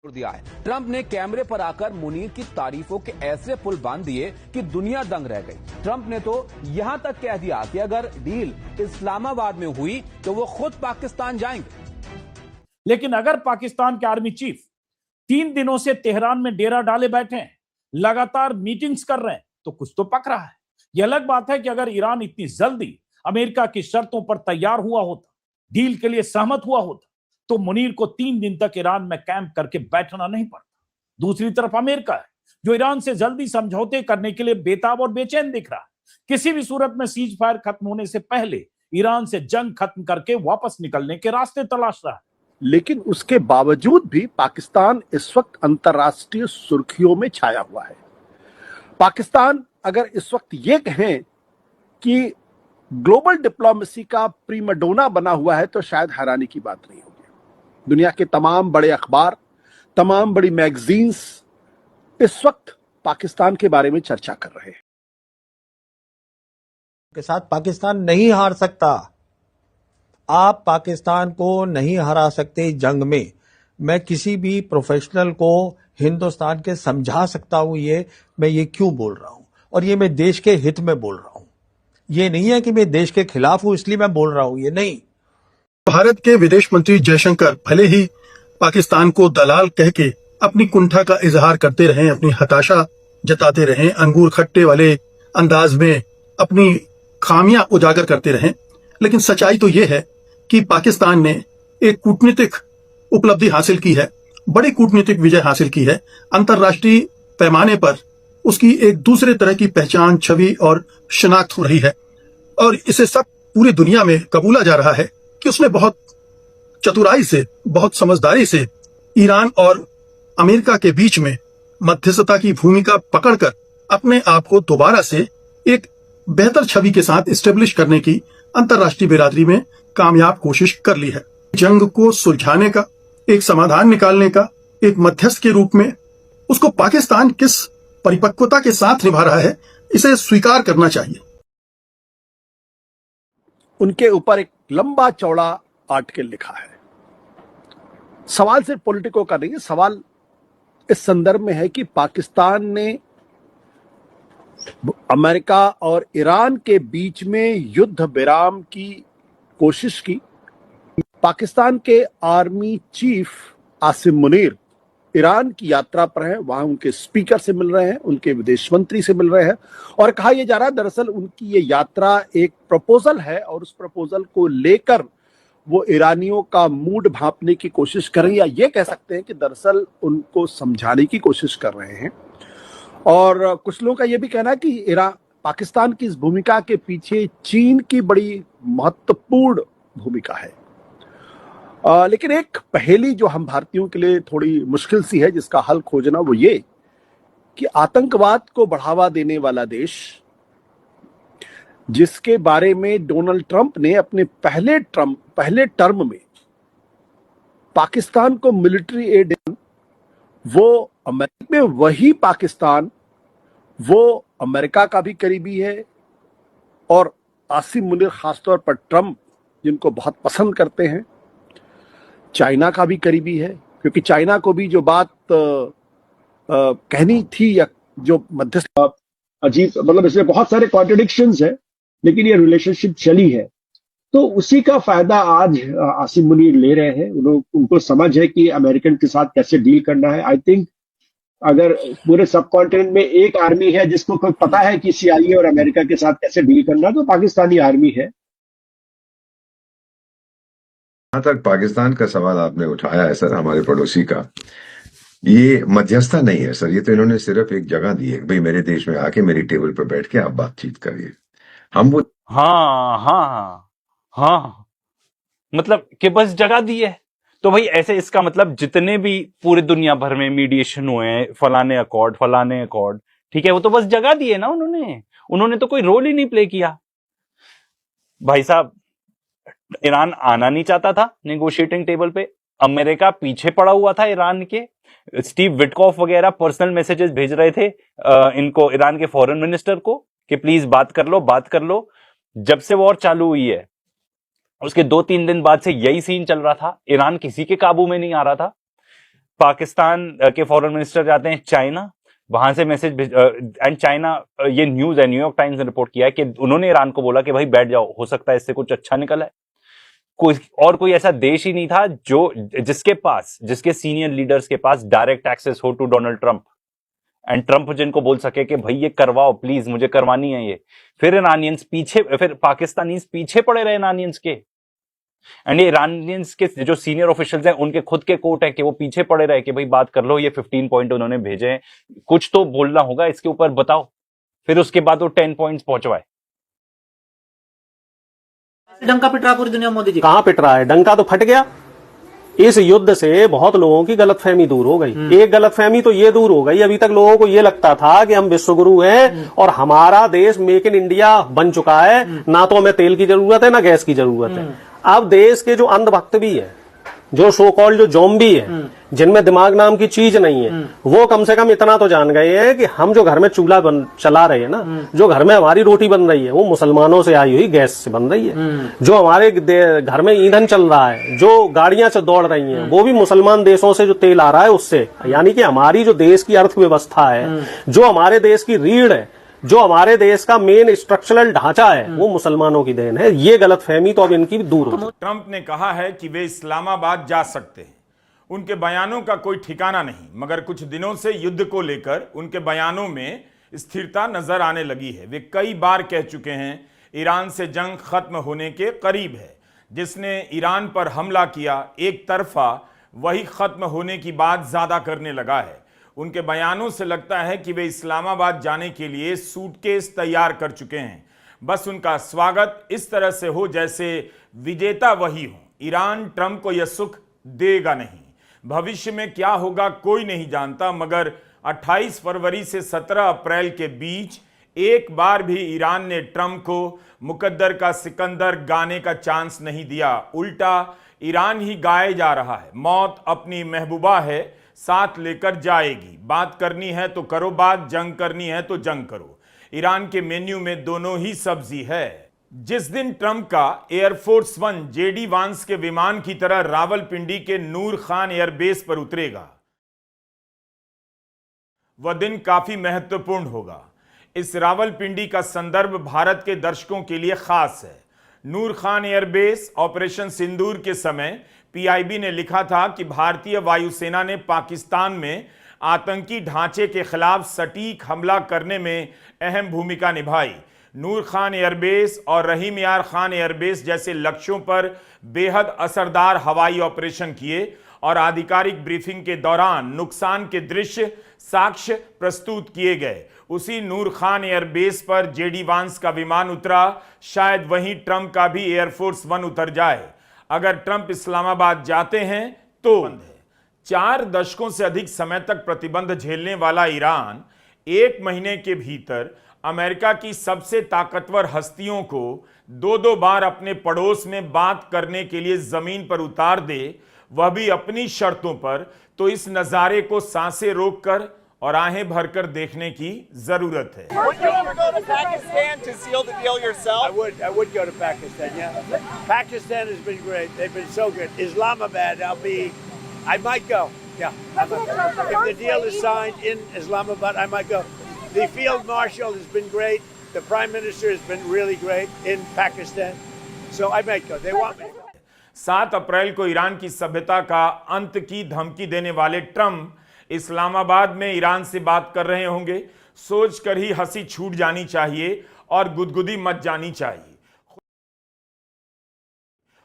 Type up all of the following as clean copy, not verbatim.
दिया है। ट्रंप ने कैमरे पर आकर मुनीर की तारीफों के ऐसे पुल बांध दिए कि दुनिया दंग रह गई। ट्रंप ने तो यहां तक कह दिया कि अगर डील इस्लामाबाद में हुई तो वो खुद पाकिस्तान जाएंगे। लेकिन अगर पाकिस्तान के आर्मी चीफ 3 दिनों से तेहरान में डेरा डाले बैठे हैं, लगातार मीटिंग्स कर रहे हैं, तो कुछ तो पक रहा है। यह अलग बात है कि अगर ईरान इतनी जल्दी अमेरिका की शर्तों पर तैयार हुआ होता, डील के लिए सहमत हुआ होता, तो मुनीर को 3 दिन तक ईरान में कैंप करके बैठना नहीं पड़ता। दूसरी तरफ अमेरिका है जो ईरान से जल्दी समझौते करने के लिए बेताब और बेचैन दिख रहा है। किसी भी सूरत में सीज फायर खत्म होने से पहले ईरान से जंग खत्म करके वापस निकलने के रास्ते तलाश रहा है। लेकिन उसके बावजूद भी पाकिस्तान इस वक्त अंतर्राष्ट्रीय सुर्खियों में छाया हुआ है। पाकिस्तान अगर इस वक्त ये कहें कि ग्लोबल डिप्लोमेसी का प्रीमाडोना बना हुआ है तो शायद हैरानी की बात नहीं होगी। दुनिया के तमाम बड़े अखबार, तमाम बड़ी मैगजीन्स इस वक्त पाकिस्तान के बारे में चर्चा कर रहे हैं। के साथ पाकिस्तान नहीं हार सकता। आप पाकिस्तान को नहीं हरा सकते जंग में। मैं किसी भी प्रोफेशनल को हिंदुस्तान के समझा सकता हूं मैं ये क्यों बोल रहा हूं, और ये मैं देश के हित में बोल रहा हूं। ये नहीं है कि मैं देश के खिलाफ हूं इसलिए मैं बोल रहा हूं, ये नहीं। भारत के विदेश मंत्री जयशंकर भले ही पाकिस्तान को दलाल कह के अपनी कुंठा का इजहार करते रहे, अपनी हताशा जताते रहे, अंगूर खट्टे वाले अंदाज में अपनी खामियां उजागर करते रहे, लेकिन सच्चाई तो यह है कि पाकिस्तान ने एक कूटनीतिक उपलब्धि हासिल की है, बड़ी कूटनीतिक विजय हासिल की है। अंतर्राष्ट्रीय पैमाने पर उसकी एक दूसरे तरह की पहचान, छवि और शिनाख्त हो रही है, और इसे सब पूरी दुनिया में कबूला जा रहा है कि उसने बहुत चतुराई से, बहुत समझदारी से ईरान और अमेरिका के बीच में मध्यस्थता की भूमिका पकड़कर अपने आप को दोबारा से एक बेहतर छवि के साथ इस्टेब्लिश करने की अंतर्राष्ट्रीय बिरादरी में कामयाब कोशिश कर ली है। जंग को सुलझाने का, एक समाधान निकालने का एक मध्यस्थ के रूप में उसको पाकिस्तान किस परिपक्वता के साथ निभा रहा है, इसे स्वीकार करना चाहिए। उनके ऊपर एक लंबा चौड़ा आर्टिकल लिखा है। सवाल सिर्फ पॉलिटिको का नहीं है, सवाल इस संदर्भ में है कि पाकिस्तान ने अमेरिका और ईरान के बीच में युद्ध विराम की कोशिश की। पाकिस्तान के army chief Asim Munir Iran की यात्रा पर हैं, वहां उनके स्पीकर से मिल रहे हैं, उनके विदेश मंत्री से मिल रहे हैं, और कहा यह जा रहा है दरअसल उनकी ये यात्रा एक प्रपोजल है और उस प्रपोजल को लेकर वो ईरानियों का मूड भांपने की कोशिश कर रहे हैं, या ये कह सकते हैं कि दरअसल उनको समझाने की कोशिश कर रहे हैं। और कुछ लोगों का यह भी कहना है कि पाकिस्तान की इस भूमिका के पीछे चीन की बड़ी महत्वपूर्ण भूमिका है। लेकिन एक पहेली जो हम भारतीयों के लिए थोड़ी मुश्किल सी है, जिसका हल खोजना, वो ये कि आतंकवाद को बढ़ावा देने वाला देश, जिसके बारे में डोनाल्ड ट्रंप ने अपने पहले टर्म में पाकिस्तान को मिलिट्री एड, वो अमेरिका में वही पाकिस्तान वो अमेरिका का भी करीबी है, और आसिम मुनीर खासतौर पर ट्रंप जिनको बहुत पसंद करते हैं, चाइना का भी करीबी है, क्योंकि चाइना को भी जो बात कहनी थी या जो मध्यस्थ, अजीब, मतलब इसमें बहुत सारे कॉन्ट्रडिक्शंस है, लेकिन ये रिलेशनशिप चली है, तो उसी का फायदा आज आसिम मुनीर ले रहे हैं। उनको समझ है कि अमेरिकन के साथ कैसे डील करना है। आई थिंक अगर पूरे सब कॉन्टिनेंट में एक आर्मी है जिसको कोई पता है कि CIA और अमेरिका के साथ कैसे डील करना, तो पाकिस्तानी आर्मी है। जहां तक पाकिस्तान का सवाल आपने उठाया है सर, हमारे पड़ोसी का, ये मध्यस्थता नहीं है सर, ये तो इन्होंने सिर्फ एक जगह दी है, भाई मेरे देश में आके मेरी टेबल पर बैठ के आप बातचीत करिए। हम वो हाँ, मतलब कि बस जगह दी है। तो भाई ऐसे इसका मतलब जितने भी पूरी दुनिया भर में मीडिएशन हुए हैं, फलाने अकॉर्ड, ठीक है, वो तो बस जगह दी है ना उन्होंने तो कोई रोल ही नहीं प्ले किया। भाई साहब, ईरान आना नहीं चाहता था नेगोशिएटिंग टेबल पे, अमेरिका पीछे पड़ा हुआ था ईरान के, स्टीव विटकॉफ वगैरह पर्सनल मैसेजेस भेज रहे थे इनको, ईरान के फॉरेन मिनिस्टर को, कि प्लीज बात कर लो। जब से वॉर चालू हुई है उसके 2-3 दिन बाद से यही सीन चल रहा था। ईरान किसी के काबू में नहीं आ रहा था। पाकिस्तान के फॉरेन मिनिस्टर जाते हैं चाइना, वहां से मैसेज एंड चाइना, ये न्यूज है, न्यूयॉर्क टाइम्स ने रिपोर्ट किया है कि उन्होंने ईरान को बोला कि भाई बैठ जाओ, हो सकता है इससे कुछ अच्छा निकला है। कोई ऐसा देश ही नहीं था जिसके सीनियर लीडर्स के पास डायरेक्ट एक्सेस हो to Donald Trump, and Trump जिनको बोल सके कि भाई ये करवाओ प्लीज, मुझे करवानी है ये। फिर पाकिस्तानीज पीछे पड़े रहे ईरानियंस के, एंड ये ईरानियंस के जो सीनियर ऑफिशियल्स हैं उनके खुद के कोर्ट है कि वो पीछे पड़े रहे कि भाई बात कर लो, ये 15 पॉइंट उन्होंने भेजे हैं, कुछ तो बोलना होगा इसके ऊपर, बताओ। फिर उसके बाद वो 10 पॉइंट्स पहुंचवाए। डंका पिट रहा पूरी दुनिया मोदी जी। कहां पिट रहा है? डंका तो फट गया। इस युद्ध से बहुत लोगों की गलतफहमी दूर हो गई। एक गलतफहमी तो ये दूर हो गई, अभी तक लोगों को ये लगता था कि हम विश्वगुरु हैं और हमारा देश मेक इन इंडिया बन चुका है, ना तो हमें तेल की जरूरत है ना गैस की जरूरत है। अब देश के जो अंधभक्त भी है, जो सो कॉल्ड जो ज़ॉम्बी है, जिनमें दिमाग नाम की चीज नहीं है, वो कम से कम इतना तो जान गए हैं कि हम जो घर में चूल्हा चला रहे हैं ना, जो घर में हमारी रोटी बन रही है वो मुसलमानों से आई हुई गैस से बन रही है। जो हमारे घर में ईंधन चल रहा है, जो गाड़ियां से दौड़ रही हैं, वो भी मुसलमान देशों से जो तेल आ रहा है उससे। यानी कि हमारी जो देश की अर्थव्यवस्था है, जो हमारे देश की रीढ़ है, जो हमारे देश का मेन स्ट्रक्चरल ढांचा है, वो मुसलमानों की देन है। ये गलतफहमी तो अब इनकी दूर हो। ट्रंप ने कहा है कि वे इस्लामाबाद जा सकते हैं, उनके बयानों का कोई ठिकाना नहीं, मगर कुछ दिनों से युद्ध को लेकर उनके बयानों में स्थिरता नजर आने लगी है। वे कई बार कह चुके हैं ईरान से जंग खत्म होने के करीब है। जिसने ईरान पर हमला किया एक तरफा, वही खत्म होने की बात ज्यादा करने लगा है। उनके बयानों से लगता है कि वे इस्लामाबाद जाने के लिए सूटकेस तैयार कर चुके हैं, बस उनका स्वागत इस तरह से हो जैसे विजेता वही हो। ईरान ट्रंप को यह सुख देगा नहीं। भविष्य में क्या होगा कोई नहीं जानता, मगर 28 फरवरी से 17 अप्रैल के बीच एक बार भी ईरान ने ट्रंप को मुकद्दर का सिकंदर गाने का चांस नहीं दिया। उल्टा ईरान ही गाए जा रहा है। मौत अपनी महबूबा है, साथ लेकर जाएगी। बात करनी है तो करो बात, जंग करनी है तो जंग करो। ईरान के मेन्यू में दोनों ही सब्जी है। जिस दिन ट्रंप का एयरफोर्स 1 जेडी वांस के विमान की तरह रावलपिंडी के नूर खान एयरबेस पर उतरेगा, वह दिन काफी महत्वपूर्ण होगा। इस रावलपिंडी का संदर्भ भारत के दर्शकों के लिए खास है। नूर खान एयरबेस ऑपरेशन सिंदूर के समय पीआईबी ने लिखा था कि भारतीय वायुसेना ने पाकिस्तान में आतंकी ढांचे के खिलाफ सटीक हमला करने में अहम भूमिका निभाई। नूर खान एयरबेस और रहीम यार खान एयरबेस जैसे लक्ष्यों पर बेहद असरदार हवाई ऑपरेशन किए और आधिकारिक ब्रीफिंग के दौरान नुकसान के दृश्य साक्ष्य प्रस्तुत किए गए। उसी नूर खान एयरबेस पर जेडी वांस का विमान उतरा। शायद वहीं ट्रंप का भी एयरफोर्स 1 उतर जाए। अगर ट्रंप इस्लामाबाद जाते हैं तो 4 दशकों से अधिक समय तक प्रतिबंध झेलने वाला ईरान 1 महीने के भीतर अमेरिका की सबसे ताकतवर हस्तियों को 2-2 बार अपने पड़ोस में बात करने के लिए जमीन पर उतार दे, वह भी अपनी शर्तों पर, तो इस नजारे को सांसें रोककर और आहें भरकर देखने की जरूरत है। I would go to Pakistan, yeah. Pakistan has been great. They've been so good. Islamabad, I might go. Yeah. If the deal is signed in Islamabad, I might go. The field marshal has been great. The prime minister has been really great in Pakistan. So I might go. They want me to go. 7 अप्रैल को Iran की सभ्यता का अंत की धमकी देने वाले Trump Islamabad में ईरान से बात कर रहे होंगे। सोचकर ही हंसी छूट जानी चाहिए और गुदगुदी मच जानी चाहिए।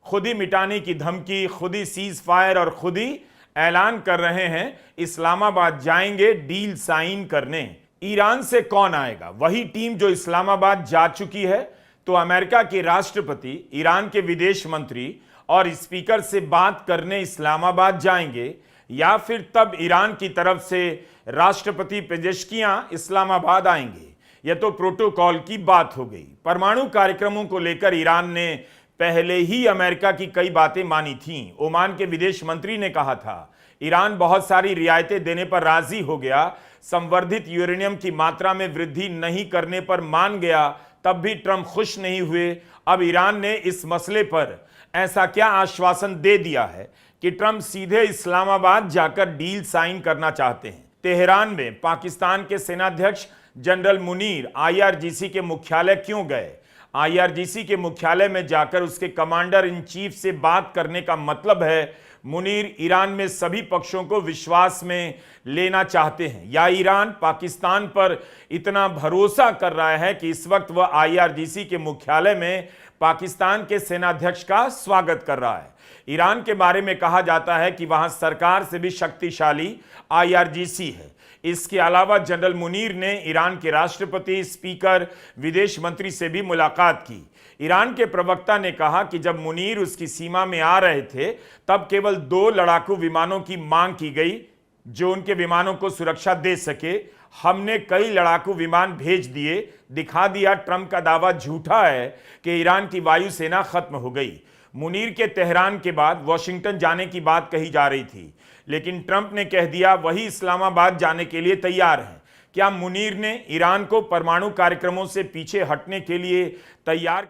खुद ही मिटाने की धमकी, खुद ही सीज फायर और खुद ही ऐलान कर रहे हैं इस्लामाबाद जाएंगे डील साइन करने। ईरान से कौन आएगा? वही टीम जो इस्लामाबाद जा चुकी है। तो अमेरिका के राष्ट्रपति ईरान के विदेश मंत्री और स्पीकर से बात करने इस्लामाबाद जाएंगे, या फिर तब ईरान की तरफ से राष्ट्रपति पेजेश्कियां इस्लामाबाद आएंगे? यह तो प्रोटोकॉल की बात हो गई। परमाणु कार्यक्रमों को लेकर ईरान ने पहले ही अमेरिका की कई बातें मानी थीं। ओमान के विदेश मंत्री ने कहा था ईरान बहुत सारी रियायतें देने पर राजी हो गया, संवर्धित यूरेनियम की मात्रा में वृद्धि नहीं करने पर मान गया, तब भी ट्रंप खुश नहीं हुए। अब ईरान ने इस मसले पर ऐसा क्या आश्वासन दे दिया है कि ट्रंप सीधे इस्लामाबाद जाकर डील साइन करना चाहते हैं? तेहरान में पाकिस्तान के सेनाध्यक्ष जनरल मुनीर आईआरजीसी के मुख्यालय क्यों गए? आईआरजीसी के मुख्यालय में जाकर उसके कमांडर इन चीफ से बात करने का मतलब है मुनीर ईरान में सभी पक्षों को विश्वास में लेना चाहते हैं, या ईरान पाकिस्तान पर इतना भरोसा कर रहा है कि इस वक्त वह आईआरजीसी के मुख्यालय में पाकिस्तान के सेनाध्यक्ष का स्वागत कर रहा है। ईरान के बारे में कहा जाता है कि वहां सरकार से भी शक्तिशाली आईआरजीसी है। इसके अलावा जनरल मुनीर ने ईरान के राष्ट्रपति, स्पीकर, विदेश मंत्री से भी मुलाकात की। ईरान के प्रवक्ता ने कहा कि जब मुनीर उसकी सीमा में आ रहे थे तब केवल 2 लड़ाकू विमानों की मांग की गई जो उनके विमानों को सुरक्षा दे सके। हमने कई लड़ाकू विमान भेज दिए, दिखा दिया ट्रंप का दावा झूठा है कि ईरान की वायुसेना खत्म हो गई। मुनीर के तेहरान के बाद वॉशिंगटन जाने की बात कही जा रही थी, लेकिन ट्रंप ने कह दिया वही इस्लामाबाद जाने के लिए तैयार हैं। क्या मुनीर ने ईरान को परमाणु कार्यक्रमों से पीछे हटने के लिए तैयार